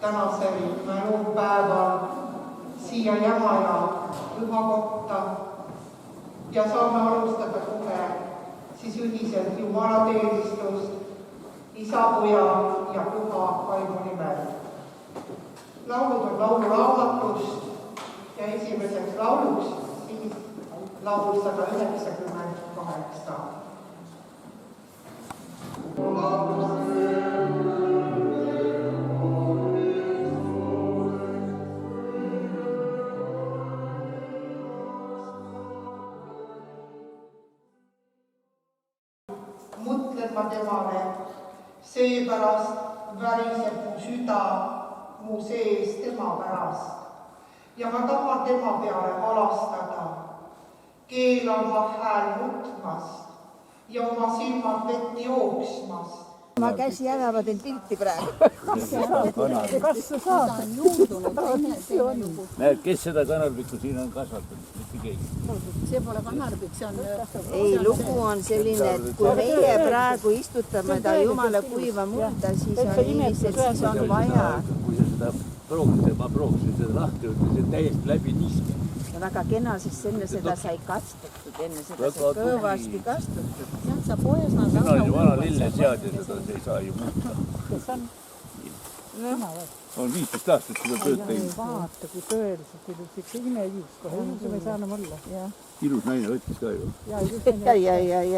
tänasel mälupäeval siia Jämaja pühakotta ja saame alustada kohe siis ühiselt jumalateenistust Isa, Poja ja Püha Vaimu nimel. Laulud on lauluraamatust ja esimeseks lauluks siis laul 198. Mõtlen ma temale, seepärast väriseb mu süda mu sees tema pärast ja ma tahan tema peale halastada, keelan ma hääl nutmast ja oma silmad vett jooksmast. Ma käsi jäävad end pilti praegu. Kas sa saad? Näed, kes seda kanarbikku siin on kasvatanud? Mitte keegi. See pole kanarbik, see on... Ei, lugu on selline, et kui meie praegu istutame ta jumala kuiva mulda, siis on niiviselt, siis on vaja. Kui sa seda proogsid, ma proogsin seda lahti, see täiesti läbi niske. Ja väga kena, siis enne seda sai kastutud, enne seda sai kõvasti kastutud. Sealt sa poes nad... Sina on ju vana lillesead ja seda ei saa ju muuta. Kes on? On 15 aastat seda tööd teinud. Vaata, kui tõeliselt ilus, üks imeviis kohe, see ei saa enam olla. Ilus naine võttis ka ju. Ja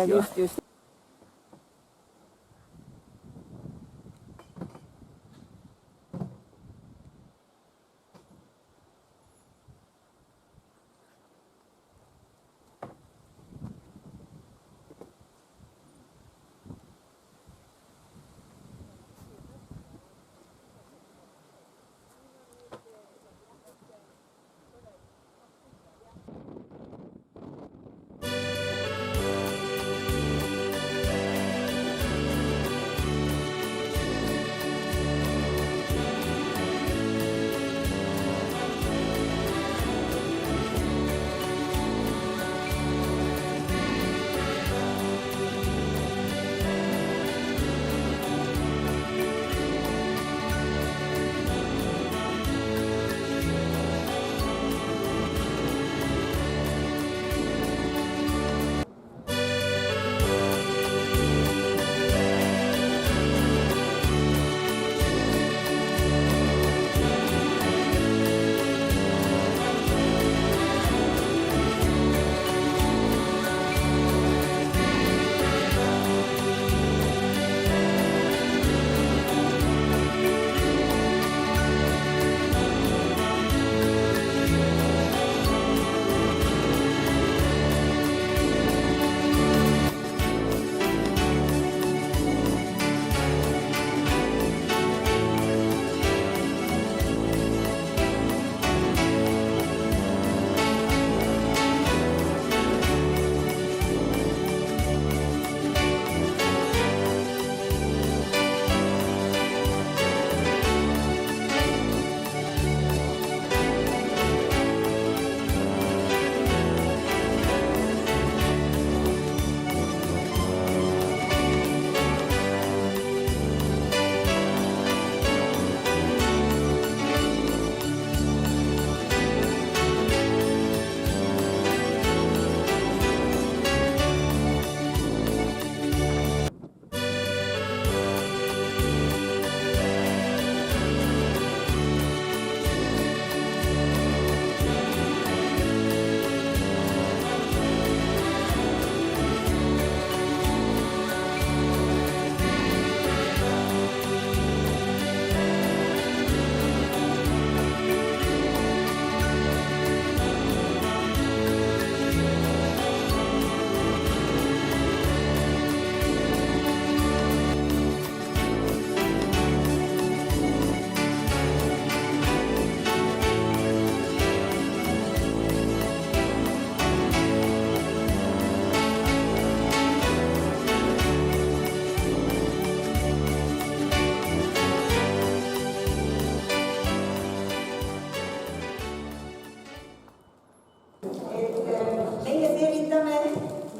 just.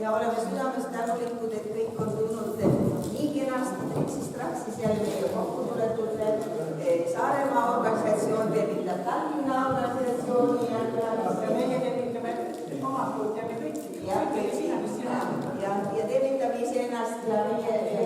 ja oleme südamest tänulikud, et kõik on tulnud nii kenasti, treksis jälle meie kokku tuletud Saaremaa ennast ja meie